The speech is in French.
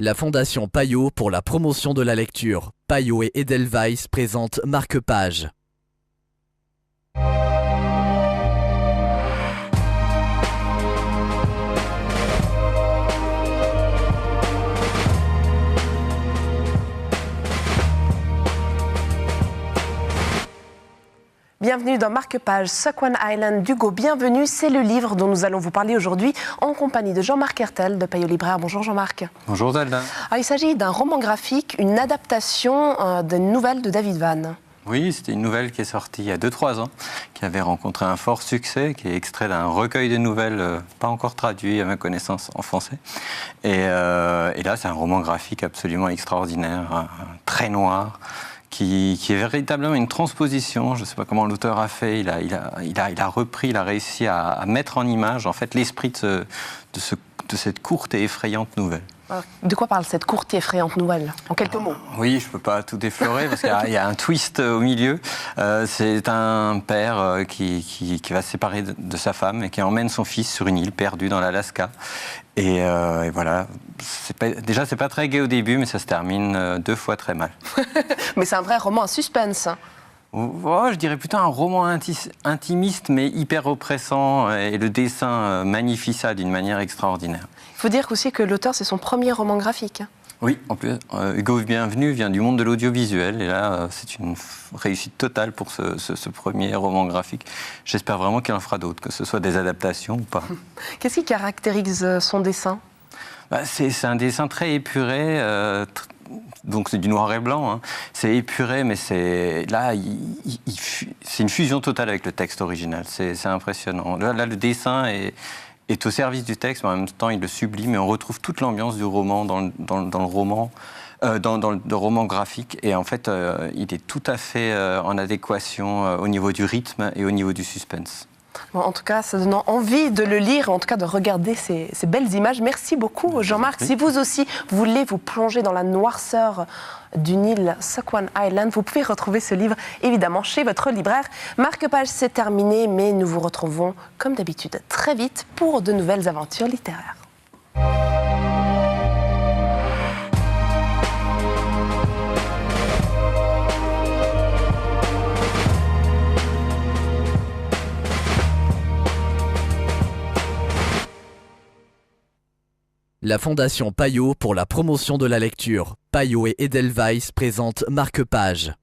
La Fondation Payot pour la promotion de la lecture. Payot et Edelweiss présentent Marque-Page. Bienvenue dans Marque-Page, Squan Island d'Hugo. Bienvenue, c'est le livre dont nous allons vous parler aujourd'hui en compagnie de Jean-Marc Hertel de Payot Libraire. Bonjour Jean-Marc. Bonjour Zelda. Il s'agit d'un roman graphique, une adaptation d'une nouvelle de David Vann. Oui, c'était une nouvelle qui est sortie il y a 2-3 ans, qui avait rencontré un fort succès, qui est extrait d'un recueil de nouvelles pas encore traduit à ma connaissance en français. Et là, c'est un roman graphique absolument extraordinaire, très noir, qui est véritablement une transposition. Je ne sais pas comment l'auteur a fait. Il a repris, il a réussi à mettre en image en fait l'esprit de cette courte et effrayante nouvelle. De quoi parle cette courte et effrayante nouvelle, en quelques mots? Oui, je ne peux pas tout déflorer parce qu'il y a un twist au milieu. C'est un père qui va se séparer de sa femme et qui emmène son fils sur une île perdue dans l'Alaska. Et voilà, déjà c'est pas très gai au début, mais ça se termine 2 fois très mal. Mais c'est un vrai roman à suspense. Je dirais plutôt un roman intimiste, mais hyper oppressant, et le dessin magnifie ça d'une manière extraordinaire. Il faut dire aussi que l'auteur, c'est son premier roman graphique. Oui, en plus, Hugo Bienvenu vient du monde de l'audiovisuel, et là, c'est une réussite totale pour ce premier roman graphique. J'espère vraiment qu'il en fera d'autres, que ce soit des adaptations ou pas. Qu'est-ce qui caractérise son dessin? C'est un dessin très épuré, donc c'est du noir et blanc, hein. C'est épuré, mais c'est une fusion totale avec le texte original, c'est impressionnant. Là, le dessin est au service du texte, mais en même temps il le sublime, et on retrouve toute l'ambiance du roman dans le roman. Dans le roman graphique, et en fait il est tout à fait en adéquation au niveau du rythme et au niveau du suspense. Bon, en tout cas, ça donne envie de le lire, en tout cas de regarder ces belles images. Merci beaucoup Jean-Marc. Si vous aussi voulez vous plonger dans la noirceur d'une île, Squan Island, vous pouvez retrouver ce livre évidemment chez votre libraire. Marque-Page, c'est terminé, mais nous vous retrouvons comme d'habitude très vite pour de nouvelles aventures littéraires. La Fondation Payot pour la promotion de la lecture. Payot et Edelweiss présentent Marque-Page.